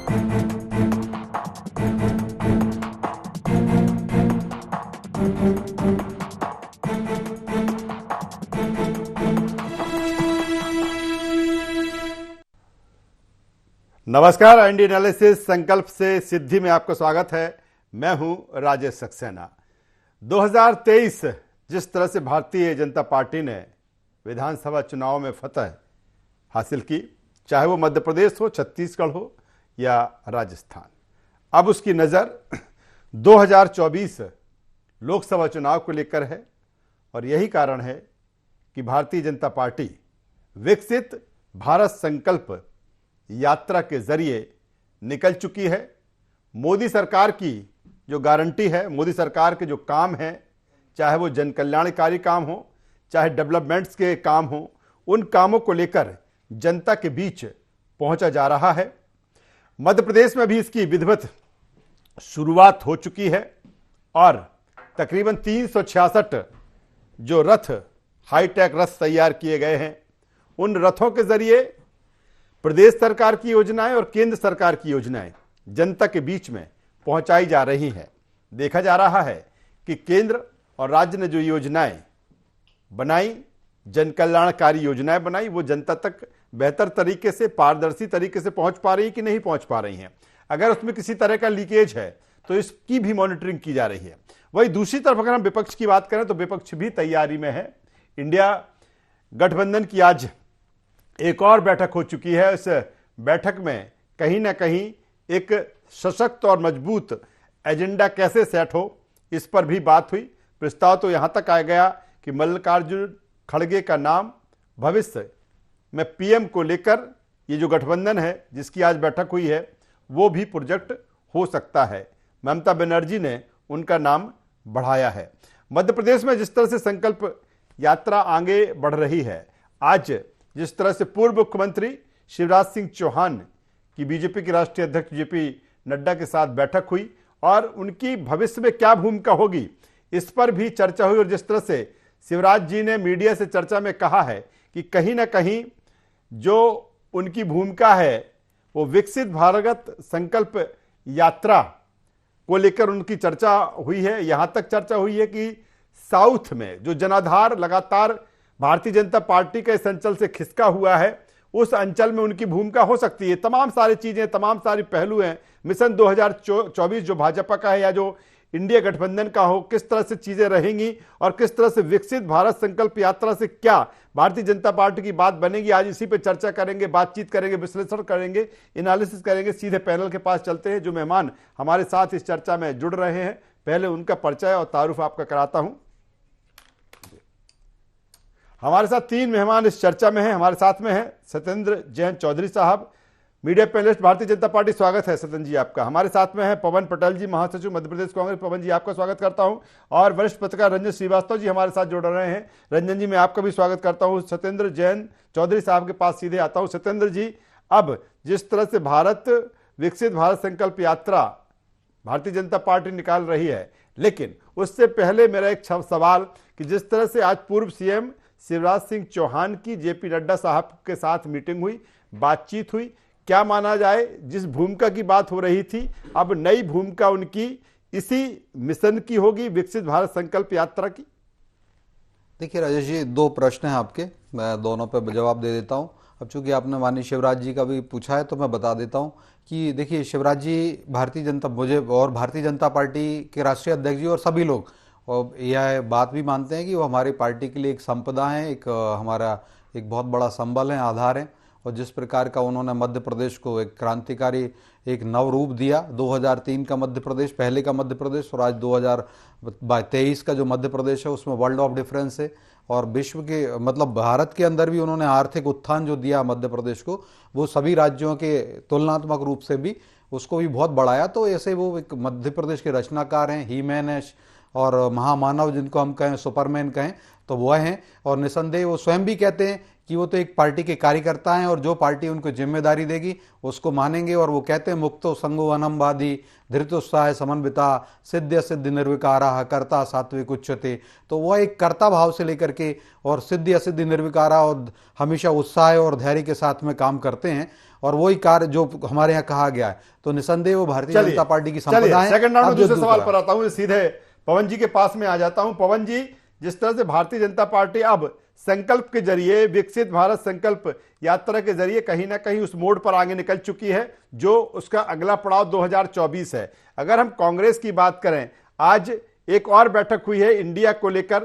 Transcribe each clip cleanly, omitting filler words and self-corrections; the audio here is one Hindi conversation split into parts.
नमस्कार, इंडिया एनालिसिस संकल्प से सिद्धि में आपका स्वागत है। मैं हूं राजेश सक्सेना। 2023 जिस तरह से भारतीय जनता पार्टी ने विधानसभा चुनाव में फतह हासिल की, चाहे वो मध्य प्रदेश हो, छत्तीसगढ़ हो या राजस्थान, अब उसकी नज़र 2024 लोकसभा चुनाव को लेकर है। और यही कारण है कि भारतीय जनता पार्टी विकसित भारत संकल्प यात्रा के जरिए निकल चुकी है। मोदी सरकार की जो गारंटी है, मोदी सरकार के जो काम हैं, चाहे वो जन कल्याणकारी काम हो, चाहे डेवलपमेंट्स के काम हो, उन कामों को लेकर जनता के बीच पहुंचा जा रहा है। मध्य प्रदेश में भी इसकी विधिवत शुरुआत हो चुकी है और तकरीबन 366 जो रथ, हाईटेक रथ तैयार किए गए हैं, उन रथों के जरिए प्रदेश सरकार की योजनाएं और केंद्र सरकार की योजनाएं जनता के बीच में पहुंचाई जा रही हैं। देखा जा रहा है कि केंद्र और राज्य ने जो योजनाएं बनाई, जन कल्याणकारी योजनाएं बनाई, वो जनता तक बेहतर तरीके से, पारदर्शी तरीके से पहुंच पा रही कि नहीं पहुंच पा रही हैं। अगर उसमें किसी तरह का लीकेज है तो इसकी भी मॉनिटरिंग की जा रही है। वही दूसरी तरफ अगर हम विपक्ष की बात करें तो विपक्ष भी तैयारी में है। इंडिया गठबंधन की आज एक और बैठक हो चुकी है। इस बैठक में कहीं ना कहीं एक सशक्त और मजबूत एजेंडा कैसे सेट हो, इस पर भी बात हुई। प्रस्ताव तो यहां तक आ गया कि मल्लिकार्जुन खड़गे का नाम भविष्य में पीएम को लेकर ये जो गठबंधन है जिसकी आज बैठक हुई है, वो भी प्रोजेक्ट हो सकता है। ममता बनर्जी ने उनका नाम बढ़ाया है। मध्य प्रदेश में जिस तरह से संकल्प यात्रा आगे बढ़ रही है, आज जिस तरह से पूर्व मुख्यमंत्री शिवराज सिंह चौहान की बीजेपी के राष्ट्रीय अध्यक्ष जेपी नड्डा के साथ बैठक हुई और उनकी भविष्य में क्या भूमिका होगी, इस पर भी चर्चा हुई। और जिस तरह से शिवराज जी ने मीडिया से चर्चा में कहा है कि कहीं ना कहीं जो उनकी भूमिका है वो विकसित भारत संकल्प यात्रा को लेकर उनकी चर्चा हुई है। यहां तक चर्चा हुई है कि साउथ में जो जनाधार लगातार भारतीय जनता पार्टी के इस अंचल से खिसका हुआ है, उस अंचल में उनकी भूमिका हो सकती है। तमाम सारी चीजें, तमाम सारी पहलू हैं। मिशन 2024 जो भाजपा का है या जो इंडिया गठबंधन का हो, किस तरह से चीजें रहेंगी और किस तरह से विकसित भारत संकल्प यात्रा से क्या भारतीय जनता पार्टी की बात बनेगी, आज इसी पे चर्चा करेंगे, बातचीत करेंगे, विश्लेषण करेंगे, एनालिसिस करेंगे। सीधे पैनल के पास चलते हैं। जो मेहमान हमारे साथ इस चर्चा में जुड़ रहे हैं, पहले उनका परिचय और तारुफ आपका कराता हूं। हमारे साथ 3 मेहमान इस चर्चा में हैं। हमारे साथ में हैं सत्येंद्र जैन चौधरी साहब, media panelist, Bharatiya Janata party. स्वागत है सत्येंद्र जी आपका। हमारे साथ में है पवन पटेल जी, महासचिव मध्य प्रदेश कांग्रेस। पवन जी आपका स्वागत करता हूं। और वरिष्ठ पत्रकार रंजन श्रीवास्तव जी हमारे साथ जुड़ रहे हैं। रंजन जी मैं आपका भी स्वागत करता हूं। सत्येंद्र जैन चौधरी साहब के पास सीधे आता हूं। सत्येंद्र जी, अब जिस तरह से विकसित भारत संकल्प यात्रा भारतीय जनता पार्टी निकाल रही है, लेकिन उससे पहले मेरा एक सवाल कि जिस तरह से आज पूर्व सीएम शिवराज सिंह चौहान की जेपी नड्डा साहब के साथ मीटिंग हुई, बातचीत हुई, क्या माना जाए, जिस भूमिका की बात हो रही थी अब नई भूमिका उनकी इसी मिशन की होगी, विकसित भारत संकल्प यात्रा की? देखिए राजेश जी, 2 प्रश्न हैं आपके, मैं दोनों पे जवाब दे देता हूं। अब चूंकि आपने माननीय शिवराज जी का भी पूछा है तो मैं बता देता हूं कि देखिए शिवराज जी भारतीय जनता पार्टी के राष्ट्रीय अध्यक्ष जी और सभी लोग और यह बात भी मानते हैं कि वो हमारी पार्टी के लिए एक संपदा है, एक हमारा एक बहुत बड़ा संबल है, आधार है। और जिस प्रकार का उन्होंने मध्य प्रदेश को एक क्रांतिकारी एक नव रूप दिया, 2003 का मध्य प्रदेश, पहले का मध्य प्रदेश, और आज 2023 का जो मध्य प्रदेश है उसमें वर्ल्ड ऑफ डिफरेंस है। और विश्व के मतलब भारत के अंदर भी उन्होंने आर्थिक उत्थान जो दिया मध्य प्रदेश को, वो सभी राज्यों के तुलनात्मक रूप से भी उसको भी बहुत बढ़ाया। तो ऐसे वो एक मध्य प्रदेश के रचनाकार हैं, ही मैन है और महामानव जिनको हम कहें, सुपरमैन कहें तो वह हैं। और निसंदेह वो स्वयं भी कहते हैं कि वो तो एक पार्टी के कार्यकर्ता हैं और जो पार्टी उनको जिम्मेदारी देगी उसको मानेंगे। और वो कहते हैं मुक्तो संगो अनमवादी धृतोत्साह समन्विता सिद्ध सिद्ध निर्विकारा कर्ता सात्विक उच्चते। तो वह एक कर्ता भाव से लेकर के और सिद्ध असिद्ध निर्विकारा और हमेशा उत्साह और धैर्य के साथ में काम करते हैं। और वही कार्य जो हमारे यहाँ कहा गया है, तो निसंदेह वो भारतीय चलिए जनता पार्टी की चलिए संपदा है। सेकंड राउंड अब में जो दूसरे सवाल दूसरा पर आता हूं, सीधे पवन जी के पास में आ जाता हूं। पवन जी, जिस तरह से भारतीय जनता पार्टी अब संकल्प के जरिए, विकसित भारत संकल्प यात्रा के जरिए कहीं ना कहीं उस मोड़ पर आगे निकल चुकी है जो उसका अगला पड़ाव 2024 है। अगर हम कांग्रेस की बात करें, आज एक और बैठक हुई है इंडिया को लेकर,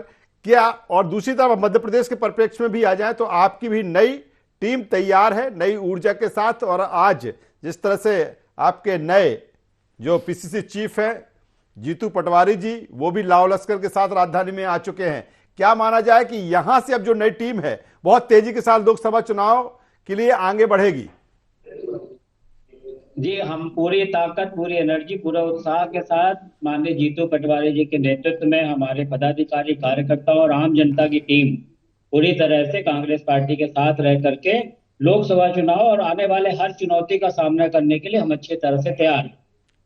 क्या, और दूसरी तरफ मध्य प्रदेश के परिप्रेक्ष्य में भी आ जाए तो आपकी भी नई टीम तैयार है नई ऊर्जा के साथ, और आज जिस तरह से आपके नए जो पीसीसी चीफ हैं जीतू पटवारी जी, वो भी लाव लश्कर के साथ राजधानी में आ चुके हैं, क्या माना जाए कि यहां से अब जो नई टीम है बहुत तेजी के साथ लोकसभा चुनाव के लिए आगे बढ़ेगी? जी, हम पूरी ताकत, पूरी एनर्जी, पूरा उत्साह के साथ माननीय जीतू पटवारी जी के नेतृत्व में हमारे पदाधिकारी, कार्यकर्ता और आम जनता की टीम पूरी तरह से कांग्रेस पार्टी के साथ रह करके लोकसभा चुनाव और आने वाले हर चुनौती का सामना करने के लिए हम अच्छी तरह से तैयार हैं।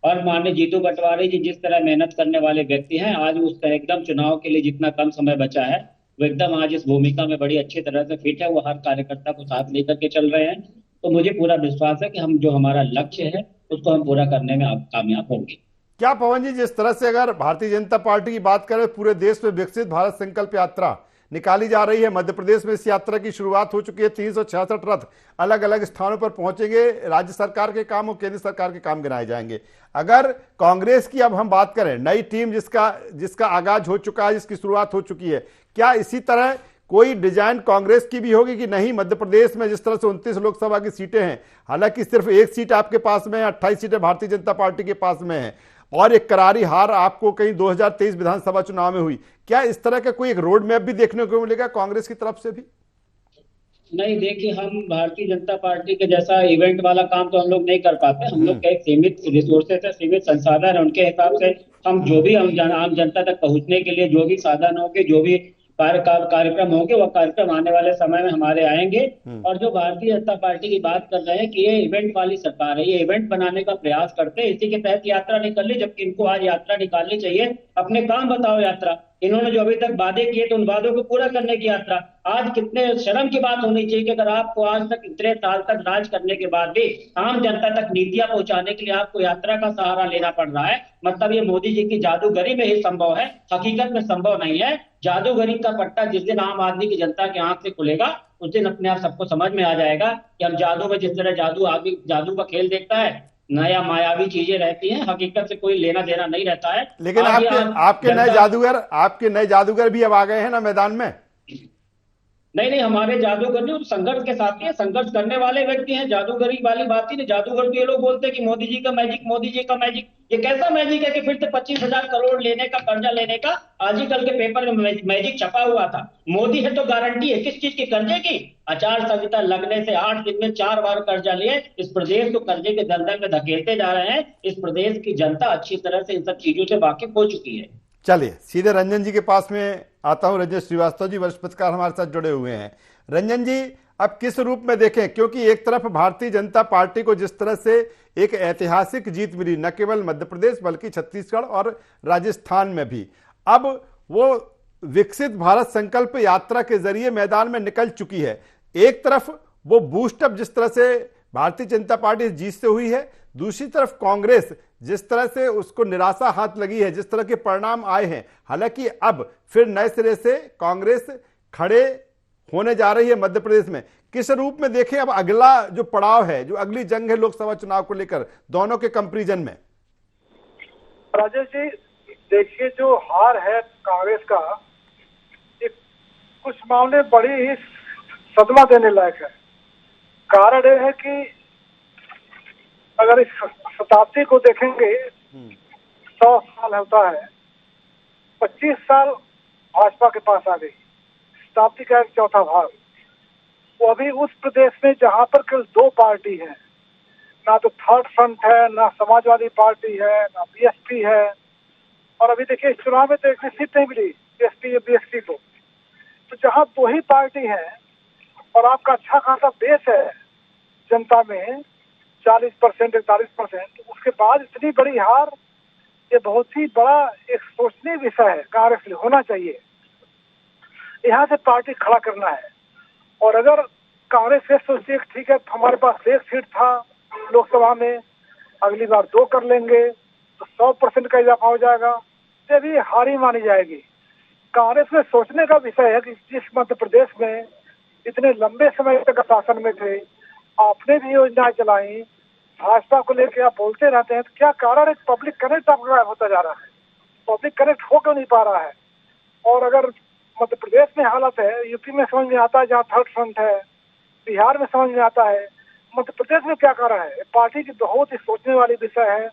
और माननीय जीतू पटवारी जी जिस तरह मेहनत करने वाले व्यक्ति हैं, आज उसका एकदम चुनाव के लिए जितना कम समय बचा है वो एकदम आज इस भूमिका में बड़ी अच्छी तरह से फिट है। वो हर कार्यकर्ता को साथ लेकर के चल रहे हैं। तो मुझे पूरा विश्वास है कि हम जो हमारा लक्ष्य है उसको हम पूरा करने में आप कामयाब होंगे। क्या पवन जी, जिस तरह से अगर भारतीय जनता पार्टी की बात करें, पूरे देश में विकसित भारत संकल्प यात्रा निकाली जा रही है, मध्य प्रदेश में इस यात्रा की शुरुआत हो चुकी है, 366 रथ अलग अलग स्थानों पर पहुंचेंगे, राज्य सरकार के काम और केंद्र सरकार के काम गिनाए जाएंगे। अगर कांग्रेस की अब हम बात करें, नई टीम जिसका आगाज हो चुका है, जिसकी शुरुआत हो चुकी है, क्या इसी तरह कोई डिजाइन कांग्रेस की भी होगी कि नहीं? मध्य प्रदेश में जिस तरह से 29 लोकसभा की सीटें हैं, हालांकि सिर्फ एक सीट आपके पास में है, 28 सीटें भारतीय जनता पार्टी के पास में है, और एक करारी हार आपको कहीं 2023 विधानसभा चुनाव में हुई, क्या इस तरह का कोई एक रोड मैप भी देखने को मिलेगा कांग्रेस की तरफ से भी? नहीं, देखिए, हम भारतीय जनता पार्टी के जैसा इवेंट वाला काम तो हम लोग नहीं कर पाते। हम लोग का एक सीमित रिसोर्सेस है, सीमित संसाधन है। उनके हिसाब से हम जो भी आम जनता तक पहुंचने के लिए जो भी साधन होंगे, जो भी कार्यक्रम होंगे, वो कार्यक्रम आने वाले समय में हमारे आएंगे। और जो भारतीय जनता पार्टी की बात कर रहे हैं कि ये इवेंट वाली सरकार है, ये इवेंट बनाने का प्रयास करते हैं, इसी के तहत यात्रा निकल ली। जबकि इनको आज यात्रा निकालनी चाहिए, अपने काम बताओ यात्रा। इन्होंने जो अभी तक वादे किए तो उन वादों को पूरा करने की यात्रा। आज कितने शर्म की बात होनी चाहिए कि अगर आपको आज तक इतने साल तक राज करने के बाद भी आम जनता तक नीतियां पहुंचाने के लिए आपको यात्रा का सहारा लेना पड़ रहा है। मतलब ये मोदी जी की जादूगरी में ही संभव है, हकीकत में संभव नहीं है। जादूगरी का पट्टा जिस दिन आम आदमी की जनता की आंख से खुलेगा, उस दिन अपने आप सबको समझ में आ जाएगा कि हम जादू में, जिस तरह जादू का खेल देखता है, नया मायावी चीजें रहती हैं, हकीकत से कोई लेना देना नहीं रहता है। लेकिन आपके नए जादूगर भी अब आ गए हैं ना मैदान में? नहीं नहीं, हमारे जादूगर नहीं, संघर्ष के साथी है, संघर्ष करने वाले व्यक्ति हैं। जादूगरी वाली बात ही नहीं। जादूगर तो ये लोग बोलते हैं कि मोदी जी का मैजिक, मोदी जी का मैजिक। ये कैसा मैजिक है कि फिर से 25,000 करोड़ लेने का, कर्जा लेने का? आज ही कल के पेपर में मैजिक छपा हुआ था। मोदी है तो गारंटी है किस चीज की? कर्जे की। आचार संहिता लगने से 8 दिन में 4 बार कर्जा लिए इस प्रदेश को कर्जे के दलदल में धकेलते जा रहे हैं। इस प्रदेश की जनता अच्छी तरह से इन सब चीजों से वाकिफ हो चुकी है। चलिए सीधे रंजन जी के पास में आता हूं। रंजन श्रीवास्तव जी वरिष्ठ पत्रकार हमारे साथ जुड़े हुए हैं। रंजन जी, अब किस रूप में देखें, क्योंकि एक तरफ भारतीय जनता पार्टी को जिस तरह से एक ऐतिहासिक जीत मिली, न केवल मध्य प्रदेश बल्कि छत्तीसगढ़ और राजस्थान में भी, अब वो विकसित भारत संकल्प यात्रा के जरिए मैदान में निकल चुकी है। एक तरफ वो बूस्टअप जिस तरह से भारतीय जनता पार्टी जीत से हुई है, दूसरी तरफ कांग्रेस जिस तरह से उसको निराशा हाथ लगी है, जिस तरह के परिणाम आए हैं, हालांकि अब फिर नए सिरे से कांग्रेस खड़े होने जा रही है मध्य प्रदेश में। किस रूप में देखें अब अगला जो पड़ाव है, जो अगली जंग है लोकसभा चुनाव को लेकर, दोनों के कंपैरिजन में? राजेश जी, देखिए, जो हार है कांग्रेस का, ये कुछ मामले बड़ी ही सदमा देने लायक है। कारण यह है कि अगर इस शताब्दी को देखेंगे, 100 साल होता है, 25 साल भाजपा के पास आ गई, शताब्दी का एक चौथा भाग। वो अभी उस प्रदेश में जहां पर केवल 2 पार्टी है, ना तो थर्ड फ्रंट है, ना समाजवादी पार्टी है, ना बीएसपी है। और अभी देखिए, इस चुनाव में तो एक भी सीट नहीं मिली बीएसपी या बीएसपी को। तो जहां 2 ही पार्टी है और आपका अच्छा खासा बेस है जनता में, 40%, 41%, उसके बाद इतनी बड़ी हार, ये बहुत ही बड़ा एक सोचनीय विषय है। कांग्रेस के लिए होना चाहिए, यहाँ से पार्टी खड़ा करना है। और अगर कांग्रेस ये सोचती है कि ठीक है हमारे पास 1 सीट था लोकसभा में, अगली बार 2 कर लेंगे तो 100% का इजाफा हो जाएगा, ये भी हारी मानी जाएगी। कांग्रेस में सोचने का विषय है कि जिस मध्य प्रदेश में इतने लंबे समय तक शासन में थे, आपने भी योजनाएं चलाई, भाजपा को लेकर आप बोलते रहते हैं, तो क्या कारण है पब्लिक कनेक्ट आपका गायब होता जा रहा है? पब्लिक कनेक्ट हो क्यों नहीं पा रहा है? और अगर मध्य प्रदेश में हालत है, यूपी में समझ में आता है जहाँ थर्ड फ्रंट है, बिहार में समझ में आता है, मध्य प्रदेश में क्या कारण है? पार्टी की बहुत ही सोचने वाली विषय है।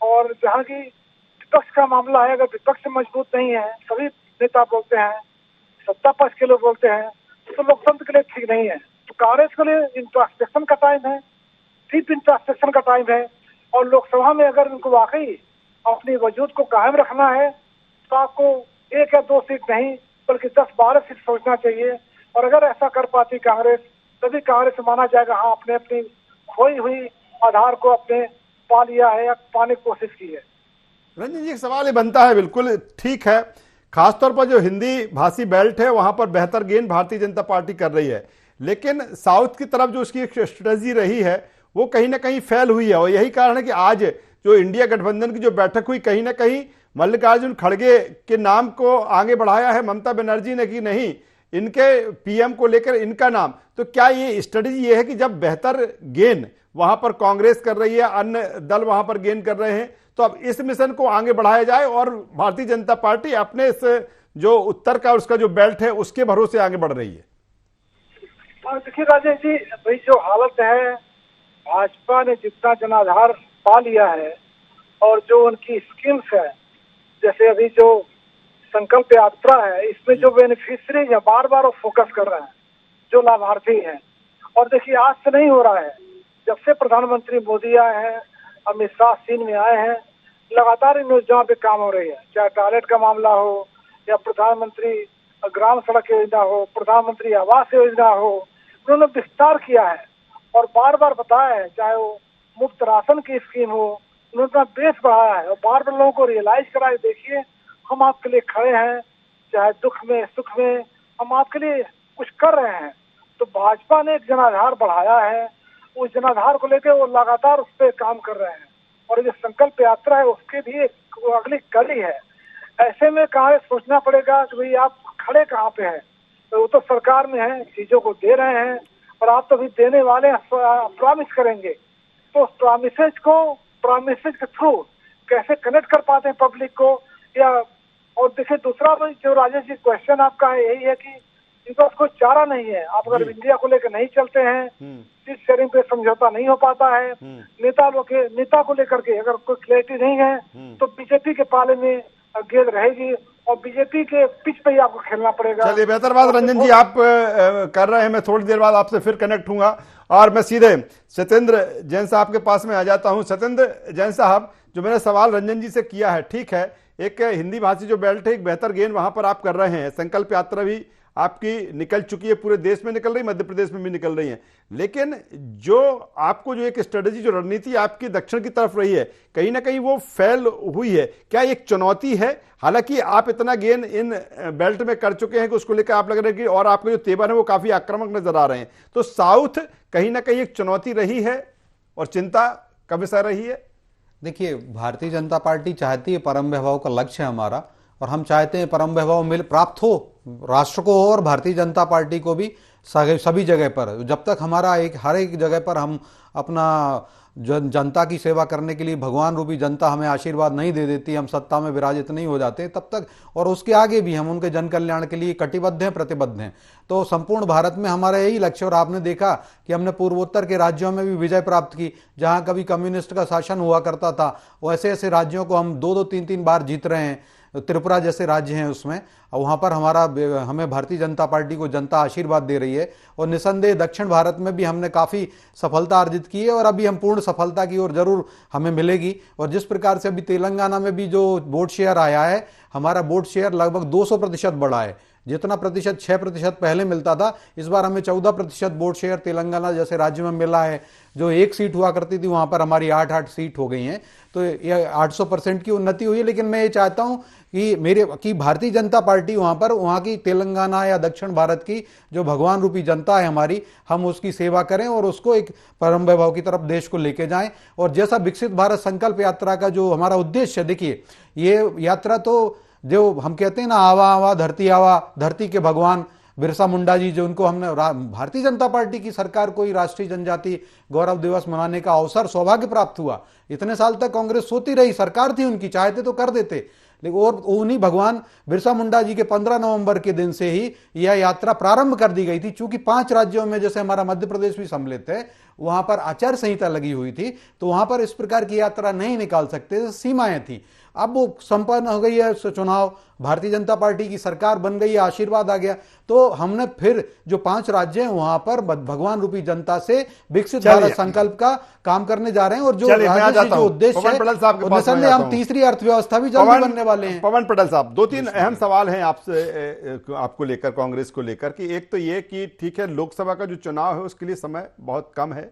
और जहाँ की विपक्ष का मामला है, अगर विपक्ष मजबूत नहीं है, सभी नेता बोलते हैं, सत्ता पक्ष के लोग बोलते हैं, तो लोकतंत्र के लिए ठीक नहीं है। तो कांग्रेस के लिए इंट्रोस्पेक्शन का टाइम है, डीप इंट्रोस्पेक्शन का टाइम है। और लोकसभा में अगर उनको वाकई अपनी वजूद को कायम रखना है तो आपको 1 या 2 सीट नहीं बल्कि 10-12 सीट सोचना चाहिए। और अगर ऐसा कर पाती कांग्रेस, तभी कांग्रेस माना जाएगा हाँ आपने अपनी खोई हुई आधार को अपने पा लिया है या पाने की कोशिश की है। रंजन जी, एक सवाल ये बनता है, बिल्कुल ठीक है, खासतौर पर जो हिंदी भाषी बेल्ट है वहां पर बेहतर गेन भारतीय जनता पार्टी कर रही है, लेकिन साउथ की तरफ जो उसकी एक स्ट्रेटजी रही है वो कहीं ना कहीं फेल हुई है। और यही कारण है कि आज जो इंडिया गठबंधन की जो बैठक हुई, कहीं ना कहीं मल्लिकार्जुन खड़गे के नाम को आगे बढ़ाया है ममता बनर्जी ने कि नहीं, इनके पीएम को लेकर इनका नाम। तो क्या ये स्ट्रेटजी ये है कि जब बेहतर गेन वहां पर कांग्रेस कर रही है, अन्य दल वहां पर गेन कर रहे हैं, तो अब इस मिशन को आगे बढ़ाया जाए और भारतीय जनता पार्टी अपने इस जो उत्तर का उसका जो बेल्ट है उसके भरोसे आगे बढ़ रही है? देखिए राजेश जी, भाई जो हालत है, भाजपा ने जितना जनाधार पा लिया है और जो उनकी स्कीम्स है, जैसे अभी जो संकल्प यात्रा है, इसमें जो बेनिफिशियरी है बार बार वो फोकस कर रहे हैं, जो लाभार्थी हैं। और देखिए आज से नहीं हो रहा है, जब से प्रधानमंत्री मोदी आए हैं, अमित शाह सीन में आए हैं, लगातार इन योजनाओं पे काम हो रही है, चाहे टॉयलेट का मामला हो या प्रधानमंत्री ग्राम सड़क योजना हो, प्रधानमंत्री आवास योजना हो, उन्होंने विस्तार किया है और बार बार बताया है, चाहे वो मुफ्त राशन की स्कीम हो, उन्होंने अपना बेस बढ़ाया है और बार बार लोगों को रियलाइज कराया, देखिए हम आपके लिए खड़े हैं, चाहे दुख में सुख में हम आपके लिए कुछ कर रहे हैं। तो भाजपा ने एक जनाधार बढ़ाया है, उस जनाधार को लेकर वो लगातार उस पर काम कर रहे हैं और जो संकल्प यात्रा है उसके भी एक अगली कड़ी है। ऐसे में कांग्रेस सोचना पड़ेगा कि भाई आप खड़े कहाँ पे हैं? तो वो तो सरकार में है, चीजों को दे रहे हैं और आप तो भी देने वाले प्रॉमिस करेंगे, तो प्रॉमिसेज के थ्रू कैसे कनेक्ट कर पाते हैं पब्लिक को? या और देखिए दूसरा जो राजेश जी क्वेश्चन आपका है, यही है कि इनका कोई चारा नहीं है। आप अगर इंडिया को लेकर नहीं चलते हैं, सीट शेयरिंग पे समझौता नहीं हो पाता है, नेता को लेकर के अगर कोई क्लैरिटी नहीं है, तो बीजेपी के पाले में गेंद रहेगी और बीजेपी के पिच पे ही आपको खेलना पड़ेगा। चलिए, बेहतर बात रंजन जी आप कर रहे हैं, मैं थोड़ी देर बाद आपसे फिर कनेक्ट हूंगा और मैं सीधे सत्येंद्र जैन साहब के पास में आ जाता हूं। सत्येंद्र जैन साहब, जो मैंने सवाल रंजन जी से किया है, ठीक है, एक हिंदी भाषी जो बेल्ट है, एक बेहतर गेन वहां पर आप कर रहे हैं, संकल्प यात्रा भी आपकी निकल चुकी है, पूरे देश में निकल रही, मध्य प्रदेश में भी निकल रही है, लेकिन जो आपको जो एक स्ट्रेटजी, जो रणनीति आपकी दक्षिण की तरफ रही है, कहीं ना कहीं वो फेल हुई है। क्या एक चुनौती है? हालांकि आप इतना गेन इन बेल्ट में कर चुके हैं कि उसको लेकर आप लग रहे हैं कि और आपके जो तेवर है वो काफी आक्रामक नजर आ रहे हैं, तो साउथ कहीं ना कहीं एक चुनौती रही है और चिंता का विषय रही है। देखिए, भारतीय जनता पार्टी चाहती है, परम वैभव का लक्ष्य है हमारा, और हम चाहते हैं परम वैभव प्राप्त हो राष्ट्र को और भारतीय जनता पार्टी को भी सभी जगह पर। जब तक हमारा हर एक जगह पर हम अपना जनता की सेवा करने के लिए भगवान रूपी जनता हमें आशीर्वाद नहीं दे देती, हम सत्ता में विराजित नहीं हो जाते, तब तक और उसके आगे भी हम उनके जन कल्याण के लिए कटिबद्ध हैं, प्रतिबद्ध हैं। तो संपूर्ण भारत में हमारा यही लक्ष्य। और आपने देखा कि हमने पूर्वोत्तर के राज्यों में भी विजय प्राप्त की, जहां कभी कम्युनिस्ट का शासन हुआ करता था, वैसे ऐसे राज्यों को हम 2-2, 3-3 बार जीत रहे हैं। त्रिपुरा जैसे राज्य हैं उसमें, वहां पर हमें भारतीय जनता पार्टी को जनता आशीर्वाद दे रही है। और निसंदेह दक्षिण भारत में भी हमने काफी सफलता अर्जित की है और अभी हम पूर्ण सफलता की ओर जरूर हमें मिलेगी। और जिस प्रकार से अभी तेलंगाना में भी जो वोट शेयर आया है, हमारा वोट शेयर लगभग 200% बढ़ा है। जितना प्रतिशत 6% पहले मिलता था, इस बार हमें 14% वोट शेयर तेलंगाना जैसे राज्य में मिला है। जो 1 सीट हुआ करती थी वहां पर हमारी 8-8 सीट हो गई हैं। तो ये 800% की उन्नति हुई है। लेकिन मैं ये चाहता हूं कि भारतीय जनता पार्टी वहां की तेलंगाना या दक्षिण भारत की जो भगवान रूपी जनता है हमारी, हम उसकी सेवा करें और उसको एक परम वैभव की तरफ देश को लेके जाएं। और जैसा विकसित भारत संकल्प यात्रा का जो हमारा उद्देश्य है, देखिए ये यात्रा तो जो हम कहते हैं ना, आवा आवा धरती के भगवान बिरसा मुंडा जी, जो उनको हमने भारतीय जनता पार्टी की सरकार को ही राष्ट्रीय जनजाति गौरव दिवस मनाने का अवसर सौभाग्य प्राप्त हुआ। इतने साल तक कांग्रेस सोती रही, सरकार थी उनकी, चाहते तो कर देते, लेकिन और उन्हीं भगवान बिरसा मुंडा जी के 15 नवंबर के दिन से ही यह यात्रा प्रारंभ कर दी गई थी। चूंकि 5 राज्यों में, जैसे हमारा मध्य प्रदेश भी सम्मिलित है, वहां पर आचार संहिता लगी हुई थी, तो वहां पर इस प्रकार की यात्रा नहीं निकाल सकते, सीमाएं थी। अब वो संपन्न हो गई है चुनाव, भारतीय जनता पार्टी की सरकार बन गई है, आशीर्वाद आ गया, तो हमने फिर जो 5 राज्य हैं वहां पर भगवान रूपी जनता से विकसित भारत संकल्प का काम करने जा रहे हैं। और जो उद्देश्य है, निसंदेह हम तीसरी अर्थव्यवस्था भी जल्दी बनने वाले हैं। पवन पटेल साहब, 2-3 अहम सवाल हैं आपसे, आपको लेकर, कांग्रेस को लेकर, कि एक तो ये कि ठीक है, लोकसभा का जो चुनाव है उसके लिए समय बहुत कम है,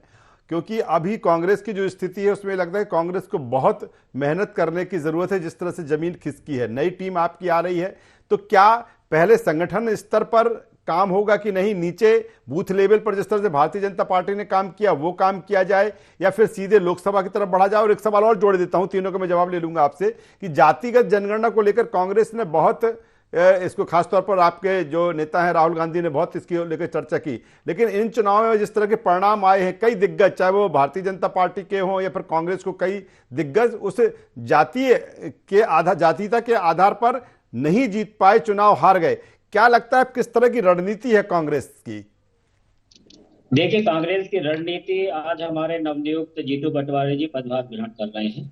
क्योंकि अभी कांग्रेस की जो स्थिति है उसमें लगता है कांग्रेस को बहुत मेहनत करने की जरूरत है, जिस तरह से जमीन खिसकी है। नई टीम आपकी आ रही है, तो क्या पहले संगठन स्तर पर काम होगा कि नहीं, नीचे बूथ लेवल पर जिस तरह से भारतीय जनता पार्टी ने काम किया वो काम किया जाए, या फिर सीधे लोकसभा की तरफ बढ़ा जाए? और एक सवाल और जोड़ देता हूं, तीनों का मैं जवाब ले लूंगा आपसे, कि जातिगत जनगणना को लेकर कांग्रेस ने बहुत इसको, खासतौर पर आपके जो नेता हैं राहुल गांधी ने बहुत इसकी लेकर चर्चा की, लेकिन इन चुनावों में जिस तरह के परिणाम आए हैं, कई दिग्गज, चाहे वो भारतीय जनता पार्टी के हों या फिर कांग्रेस को, कई दिग्गज उस जातीयता के आधार पर नहीं जीत पाए, चुनाव हार गए। क्या लगता है किस तरह की रणनीति है कांग्रेस की? देखिए, कांग्रेस की रणनीति, आज हमारे नवनियुक्त जीतू पटवारी जी पदभार ग्रहण कर रहे हैं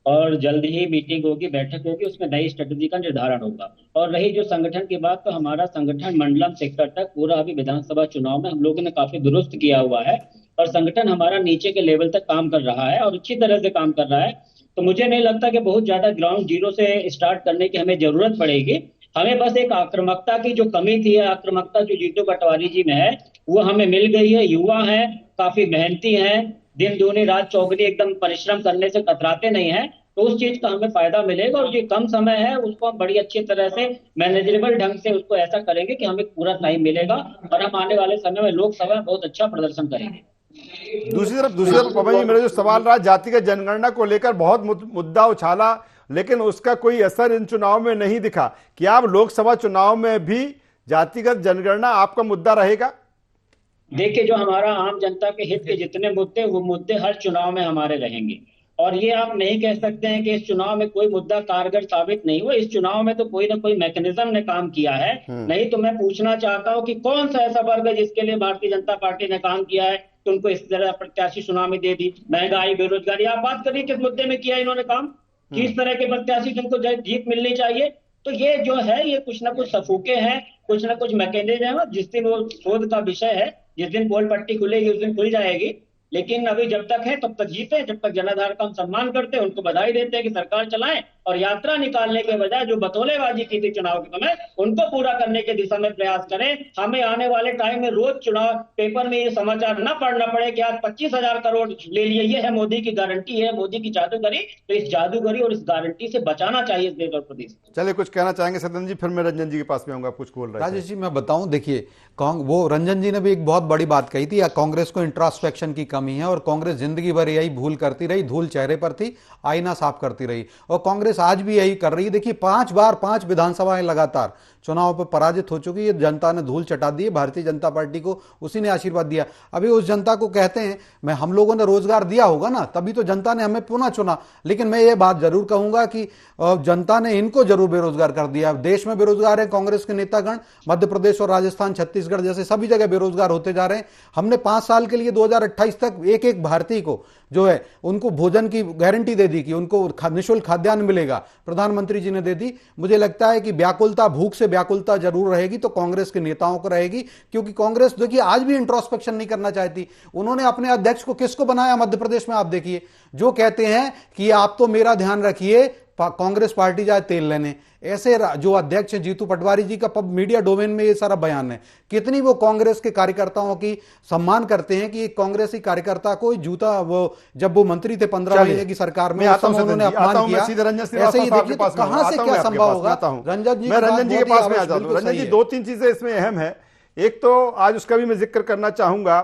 और जल्द ही मीटिंग होगी, बैठक होगी, उसमें नई स्ट्रेटेजी का निर्धारण होगा। और रही जो संगठन की बात, तो हमारा संगठन मंडलम सेक्टर तक पूरा अभी विधानसभा चुनाव में हम लोगों ने काफी दुरुस्त किया हुआ है और संगठन हमारा नीचे के लेवल तक काम कर रहा है और अच्छी तरह से काम कर रहा है। तो मुझे नहीं लगता कि बहुत ज्यादा ग्राउंड जीरो से स्टार्ट करने की हमें जरूरत पड़ेगी। हमें बस एक आक्रामकता की जो कमी थी, आक्रामकता जो जीतू पटवारी जी में है वो हमें मिल गई है। युवा है, काफी मेहनती हैं, दिन दूनी रात चौगुनी एकदम परिश्रम करने से कतराते नहीं हैं, तो उस चीज का हमें फायदा मिलेगा। और जो कम समय है उसको हम बड़ी अच्छी तरह से मैनेजेबल ढंग से उसको ऐसा करेंगे कि हमें पूरा टाइम मिलेगा और हम आने वाले समय में लोकसभा में बहुत अच्छा प्रदर्शन करेंगे। दूसरी तरफ पवन जी, मेरा जो सवाल रहा, जातिगत जनगणना को लेकर बहुत मुद्दा उछाला, लेकिन उसका कोई असर इन चुनाव में नहीं दिखा। क्या अब लोकसभा चुनाव में भी जातिगत जनगणना आपका मुद्दा रहेगा? देखिए, जो हमारा आम जनता के हित के जितने मुद्दे, वो मुद्दे हर चुनाव में हमारे रहेंगे। और ये आप नहीं कह सकते हैं कि इस चुनाव में कोई मुद्दा कारगर साबित नहीं हुआ। इस चुनाव में तो कोई ना कोई मैकेनिज्म ने काम किया है। नहीं तो मैं पूछना चाहता हूं कि कौन सा ऐसा वर्ग है जिसके लिए भारतीय जनता पार्टी ने काम किया है तो उनको इस तरह प्रत्याशी सुनामी दे दी। महंगाई, बेरोजगारी, आप बात करिए किस मुद्दे में किया इन्होंने काम, किस तरह के प्रत्याशी जिनको जीत मिलनी चाहिए। तो ये जो है, ये कुछ ना कुछ सफूके हैं, कुछ ना कुछ मैकेनिज्म है। जिस दिन वो शोध का विषय है, जिस दिन पोल पट्टी खुलेगी उस दिन खुल जाएगी। लेकिन अभी जब तक है तब तक जीते, जब तक जनाधार का हम सम्मान करते हैं, उनको बधाई देते हैं कि सरकार चलाएं, और यात्रा निकालने के बजाय जो बतौलेबाजी की थी चुनाव के समय, उनको पूरा करने के दिशा में प्रयास करें। हमें आने वाले टाइम में रोज चुनाव पेपर में ये समाचार न पढ़ना पड़े कि आज 25,000 करोड़ ले लिए, ये है मोदी की गारंटी, है मोदी की जादूगरी। तो इस जादूगरी और इस गारंटी से बचाना चाहिए इस देश और प्रदेश। चलिए, कुछ कहना चाहेंगे सदन जी, फिर मैं रंजन जी के पास में आऊंगा, कुछ बोल रहे हैं। राजेश जी, मैं बताऊं, देखिए वो रंजन जी ने भी एक बहुत बड़ी बात कही थी, कांग्रेस को इंट्रोस्पेक्शन की कमी है और कांग्रेस जिंदगी भर यही भूल करती रही, धूल चेहरे पर थी, आईना साफ करती रही, और कांग्रेस आज भी यही कर रही है। देखिए 5 बार 5 विधानसभाएं लगातार चुनाव पर पराजित हो चुकी है, जनता ने धूल चटा दी है, भारतीय जनता पार्टी को उसी ने आशीर्वाद दिया। अभी उस जनता को कहते हैं, हम लोगों ने रोजगार दिया होगा ना, तभी तो जनता ने हमें पुनः चुना। लेकिन मैं ये बात जरूर कहूंगा कि जनता ने इनको जरूर बेरोजगार कर दिया। देश में बेरोजगार है कांग्रेस के नेतागण, मध्य प्रदेश और राजस्थान, छत्तीसगढ़ जैसे सभी जगह बेरोजगार होते जा रहे हैं। हमने 5 साल के लिए 2028 तक एक एक भारतीय को जो है उनको भोजन की गारंटी दे दी कि उनको निःशुल्क खाद्यान्न मिलेगा, प्रधानमंत्री जी ने दे दी। मुझे लगता है कि व्याकुलता, भूख से व्याकुलता जरूर रहेगी, तो कांग्रेस के नेताओं को रहेगी, क्योंकि कांग्रेस देखिए आज भी इंट्रोस्पेक्शन नहीं करना चाहती। उन्होंने अपने अध्यक्ष को किसको बनाया मध्य प्रदेश में, आप देखिए, जो कहते हैं कि आप तो मेरा ध्यान रखिए, कांग्रेस पार्टी जाए तेल लेने। ऐसे जो अध्यक्ष हैं जीतू पटवारी जी का मीडिया डोमेन में ये सारा बयान है, कितनी वो कांग्रेस के कार्यकर्ताओं की सम्मान करते हैं कि एक कांग्रेसी कार्यकर्ता को जूता, वो जब वो मंत्री थे 15 महीने की सरकार में, उस समय उन्होंने अपमान किया। ऐसे ही देखिए तो कहां से क्या संभव होगा। रंजन जी, मैं रंजन जी के पास में आ जाता हूं। रंजन जी, दो तीन चीजें इसमें अहम है। एक तो आज उसका भी मैं जिक्र करना चाहूंगा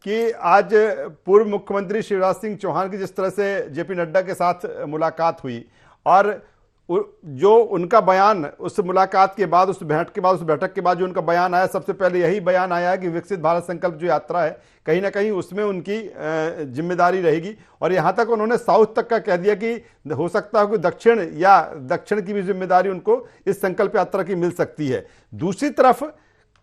कि आज पूर्व मुख्यमंत्री शिवराज सिंह चौहान की जिस तरह से जेपी नड्डा के साथ मुलाकात हुई और जो उनका बयान उस मुलाकात के बाद, उस बैठक के बाद जो उनका बयान आया, सबसे पहले यही बयान आया कि विकसित भारत संकल्प जो यात्रा है कहीं ना कहीं उसमें उनकी जिम्मेदारी रहेगी। और यहां तक उन्होंने साउथ तक का कह दिया कि हो सकता है कि दक्षिण की भी जिम्मेदारी उनको इस संकल्प यात्रा की मिल सकती है। दूसरी तरफ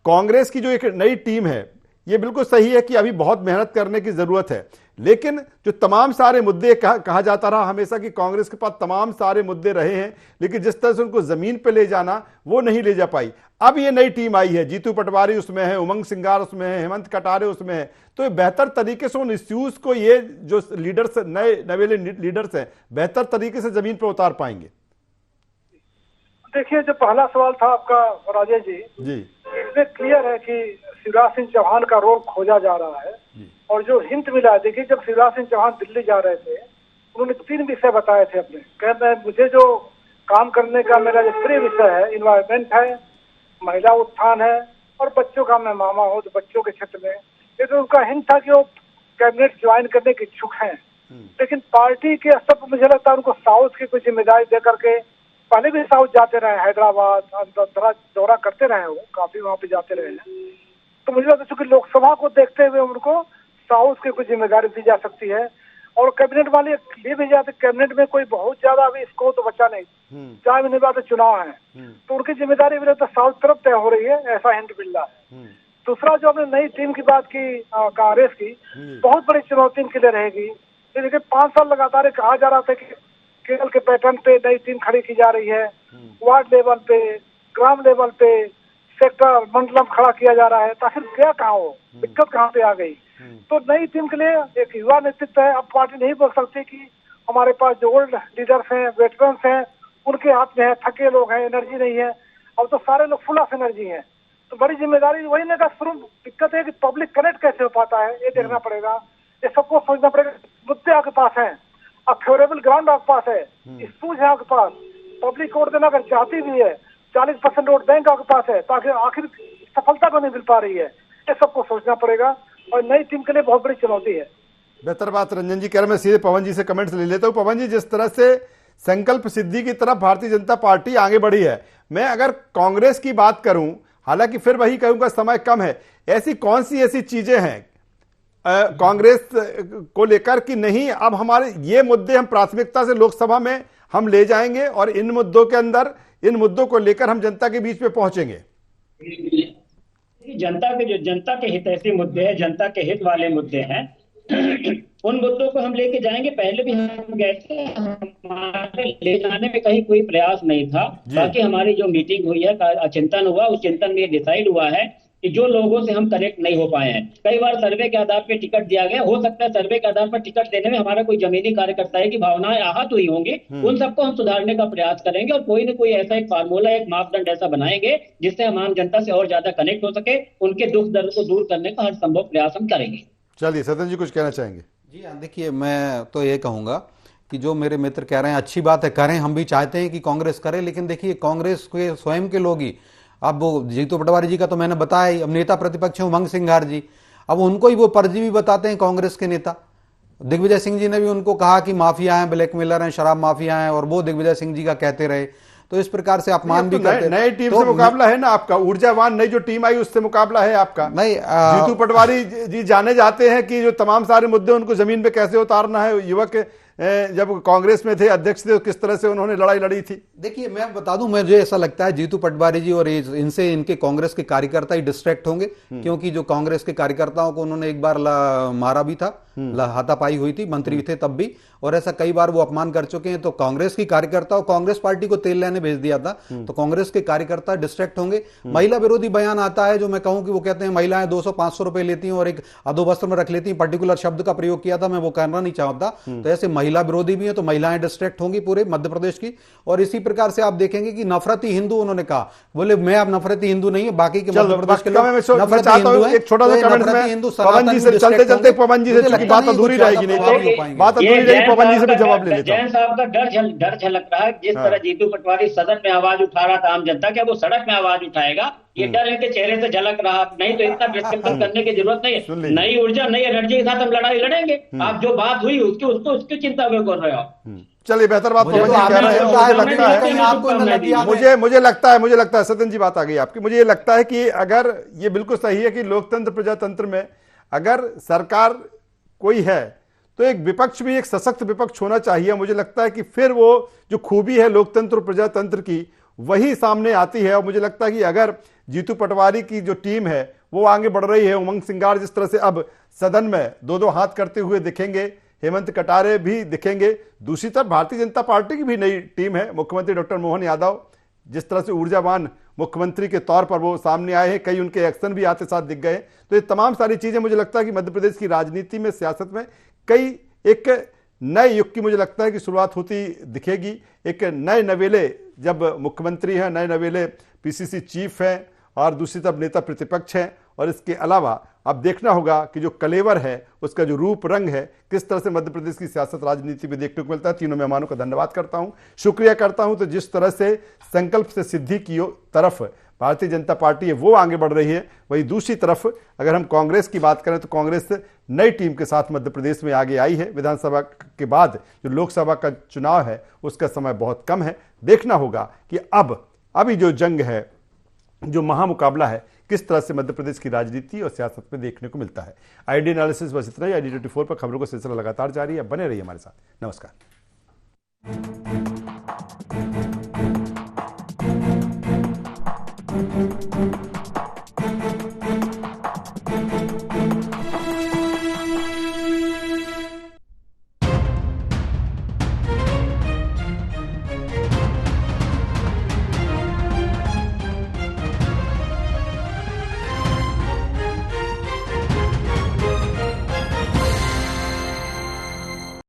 कांग्रेस की जो एक नई टीम है, ये बिल्कुल सही है कि अभी बहुत मेहनत करने की जरूरत है, लेकिन जो तमाम सारे मुद्दे कहा जाता रहा हमेशा कि कांग्रेस के पास तमाम सारे मुद्दे रहे हैं, लेकिन जिस तरह से उनको जमीन पे ले जाना वो नहीं ले जा पाई। अब ये नई टीम आई है, जीतू पटवारी उसमें है, उमंग सिंगार उसमें है, हेमंत कटारे उसमें है, तो ये बेहतर तरीके से उन इश्यूज को, ये जो लीडर्स, नए नवेले लीडर्स हैं, बेहतर तरीके से जमीन पर उतार पाएंगे। देखिए, जो पहला सवाल था आपका राजेश जी, इसमें क्लियर है कि शिवराज सिंह चौहान का रोल खोजा जा रहा है। और जो हिंट मिला है, देखिए जब शिवराज सिंह चौहान दिल्ली जा रहे थे, उन्होंने 3 विषय बताए थे अपने। कहते हैं मुझे जो काम करने का मेरा जो प्रिय विषय है, इन्वायरमेंट है, महिला उत्थान है, और बच्चों का मैं मामा हूँ तो बच्चों के क्षेत्र में। ये तो उनका हिंट था कि वो कैबिनेट ज्वाइन करने के इच्छुक हैं। लेकिन पार्टी के स्तर पर मुझे लगता है उनको साउथ की कुछ जिम्मेदारी दे करके, पहले भी साउथ जाते रहे, हैदराबाद दौरा करते रहे, वो काफी वहाँ पे जाते रहे हैं। तो मुझे लगता है चूंकि लोकसभा को देखते हुए उनको साउथ की कुछ जिम्मेदारी दी जा सकती है। और कैबिनेट वाले ले भी जाते, कैबिनेट में कोई बहुत ज्यादा अभी स्कोर तो बचा नहीं, 4 महीने बाद चुनाव है, तो उनकी जिम्मेदारी भी लगता है साउथ तरफ तय हो रही है, ऐसा हिंट मिल रहा है। दूसरा, जो आपने नई टीम की बात की कांग्रेस की, बहुत बड़ी चुनौती इनके लिए रहेगी। देखिए 5 साल लगातार कहा जा रहा था कि केरल के पैटर्न पे नई टीम खड़ी की जा रही है, वार्ड लेवल पे, ग्राम लेवल पे, सेक्टर मंडलम खड़ा किया जा रहा है, तो आखिर क्या कहा हो, दिक्कत कहाँ पे आ गई। तो नई टीम के लिए एक युवा नेतृत्व है। अब पार्टी नहीं बोल सकती कि हमारे पास जो ओल्ड लीडर्स हैं, वेटरन्स हैं, उनके हाथ में है, थके लोग हैं, एनर्जी नहीं है। अब तो सारे लोग फुल ऑफ एनर्जी हैं, तो बड़ी जिम्मेदारी वही ना। शुरू दिक्कत है कि पब्लिक कनेक्ट कैसे हो पाता है, ये देखना पड़ेगा, ये सबको सोचना पड़ेगा। मुद्दे आपके पास है, फेवरेबल ग्राउंड आपके पास है, इश्यूज है आपके पास, पब्लिक वोट देना अगर चाहती भी है, 40% वोट बैंक आपके पास है, ताकि आखिर सफलता को नहीं मिल पा रही है, ये सबको सोचना पड़ेगा। और नई टीम के लिए बहुत बड़ी चुनौती है। बेहतर बात रंजन जी कह रहे हैं। मैं सीधे पवन जी से कमेंट्स ले लेता हूं। पवन जी, जिस तरह से संकल्प सिद्धि की तरफ भारतीय जनता पार्टी आगे बढ़ी है, मैं अगर कांग्रेस की बात करूं, हालांकि फिर वही कहूंगा समय कम है, ऐसी कौन सी ऐसी चीजें हैं कांग्रेस को लेकर कि नहीं, अब हमारे ये मुद्दे हम प्राथमिकता से लोकसभा में हम ले जाएंगे और इन मुद्दों के अंदर, इन मुद्दों को लेकर हम जनता के बीच में पहुंचेंगे। जनता के हितैषी मुद्दे हैं, जनता के हित वाले मुद्दे हैं, उन मुद्दों को हम लेके जाएंगे। पहले भी हम गए थे, हमारे ले जाने में कहीं कोई प्रयास नहीं था। बाकी हमारी जो मीटिंग हुई है, चिंतन हुआ, उस चिंतन में डिसाइड हुआ है कि जो लोगों से हम कनेक्ट नहीं हो पाए हैं, कई बार सर्वे के आधार पर टिकट दिया गया, हो सकता है सर्वे के आधार पर टिकट देने में हमारा कोई जमीनी कार्यकर्ता की भावनाएं आहत हुई होंगी, उन सबको हम सुधारने का प्रयास करेंगे और कोई न कोई ऐसा एक फार्मूला, एक मापदंड ऐसा बनाएंगे जिससे हम आम जनता से और ज्यादा कनेक्ट हो सके, उनके दुख दर्द को दूर करने का हर संभव प्रयास हम करेंगे। चलिए सत्यन जी कुछ कहना चाहेंगे? जी हाँ, देखिए मैं तो ये कहूँगा कि जो मेरे मित्र कह रहे हैं अच्छी बात है, करें, हम भी चाहते हैं कि कांग्रेस करे, लेकिन देखिए कांग्रेस के स्वयं के लोग ही, अब वो जीतू पटवारी जी का तो मैंने बताया ही, अब नेता प्रतिपक्ष है उमंग सिंगार जी, अब उनको ही वो परजीवी बताते हैं कांग्रेस के नेता। दिग्विजय सिंह जी ने भी उनको कहा कि माफिया हैं, ब्लैकमेलर हैं, शराब माफिया हैं, और वो दिग्विजय सिंह जी का कहते रहे। तो इस प्रकार से अपमान भी करते हैं। नई टीम से मुकाबला है ना आपका, ऊर्जावान नई जो टीम आई उससे मुकाबला है आपका। नहीं, जीतू पटवारी जी जाने जाते हैं कि जो तमाम सारे मुद्दे उनको जमीन पे कैसे उतारना है। युवक जब कांग्रेस में थे, अध्यक्ष थे, किस तरह से उन्होंने लड़ाई लड़ी थी। देखिए मैं बता दूं, मुझे ऐसा लगता है जीतू पटवारी जी और इनसे इनके कांग्रेस के कार्यकर्ता ही डिस्ट्रैक्ट होंगे, क्योंकि जो कांग्रेस के कार्यकर्ताओं को उन्होंने एक बार मारा भी था हाथापाई हुई थी, मंत्री थे तब भी, और ऐसा कई बार वो अपमान कर चुके हैं। तो कांग्रेस की कार्यकर्ता और कांग्रेस पार्टी को तेल लेने भेज दिया था, तो कांग्रेस के कार्यकर्ता डिस्ट्रैक्ट होंगे। महिला विरोधी बयान आता है जो मैं कहूं कि वो कहते हैं महिलाएं 200-500 रुपए लेती हैं और एक अधोवस्त्र में रख लेती हैं, पर्टिकुलर शब्द का प्रयोग किया था, मैं वो करना नहीं चाहता। तो ऐसे महिला विरोधी भी है, तो महिलाएं डिस्ट्रैक्ट होंगी पूरे मध्य प्रदेश की। और इसी प्रकार से आप देखेंगे कि नफरती हिंदू उन्होंने कहा, बोले मैं अब नफरती हिंददू नहीं है, बाकी के मध्य प्रदेश के लोग नफरती हिंदू हैं। एक छोटा सा कमेंट में पवन जी से चलते चलते पवन जी से, चूंकि बात अधूरी रहेगी, नहीं बात अधूरी रहेगी, पवन जी से मैं जवाब ले लेता हूं। जैन साहब का डर झलक रहा है। जिस तरह जीतू पटवारी सदन में आवाज उठा रहा था आम जनता, क्या वो सड़क में आवाज उठाएगा? ये डर इनके चेहरे से झलक रहा। नहीं तो इतना विश्लेषण करने की जरूरत नहीं है। नई ऊर्जा, नई एनर्जी के साथ हम लड़ाई लड़ेंगे। आप जो बात हुई उसकी चिंता क्यों कर रहे हो? चलिए, बेहतर बात पवन जी कह रहे हैं। मुझे लगता है सत्यन जी, बात आ गई आपकी। मुझे ये लगता है कि अगर ये बिल्कुल सही है कि लोकतंत्र प्रजातंत्र में अगर सरकार कोई है तो एक विपक्ष भी एक सशक्त विपक्ष होना चाहिए। मुझे लगता है कि फिर वो जो खूबी है लोकतंत्र और प्रजातंत्र की वही सामने आती है। और मुझे लगता है कि अगर जीतू पटवारी की जो टीम है वो आगे बढ़ रही है, उमंग सिंगार जिस तरह से अब सदन में दो दो हाथ करते हुए दिखेंगे, हेमंत कटारे भी दिखेंगे, दूसरी तरफ भारतीय जनता पार्टी की भी नई टीम है। मुख्यमंत्री डॉक्टर मोहन यादव जिस तरह से ऊर्जावान मुख्यमंत्री के तौर पर वो सामने आए हैं, कई उनके एक्शन भी आते साथ दिख गए। तो ये तमाम सारी चीजें मुझे लगता है कि मध्य प्रदेश की राजनीति में, सियासत में कई एक नए युग की मुझे लगता है कि शुरुआत होती दिखेगी। एक नए नवेले जब मुख्यमंत्री हैं, नए नवेले पीसीसी चीफ हैं और दूसरी तरफ नेता प्रतिपक्ष हैं। और इसके अलावा अब देखना होगा कि जो कलेवर है उसका जो रूप रंग है किस तरह से मध्य प्रदेश की सियासत राजनीति में देखने को मिलता है। तीनों मेहमानों का धन्यवाद करता हूं, शुक्रिया करता हूं। तो जिस तरह से संकल्प से सिद्धि की तरफ भारतीय जनता पार्टी है वो आगे बढ़ रही है, वही दूसरी तरफ अगर हम कांग्रेस की बात करें तो कांग्रेस नई टीम के साथ मध्य प्रदेश में आगे आई है। विधानसभा के बाद जो लोकसभा का चुनाव है उसका समय बहुत कम है। देखना होगा कि अभी जो जंग है, जो महामुकाबला है, किस तरह से मध्य प्रदेश की राजनीति और सियासत में देखने को मिलता है। आईडी एनालिसिस बस इतना ही। ID24 पर खबरों का सिलसिला लगातार जारी है, बने रहिए हमारे साथ। नमस्कार।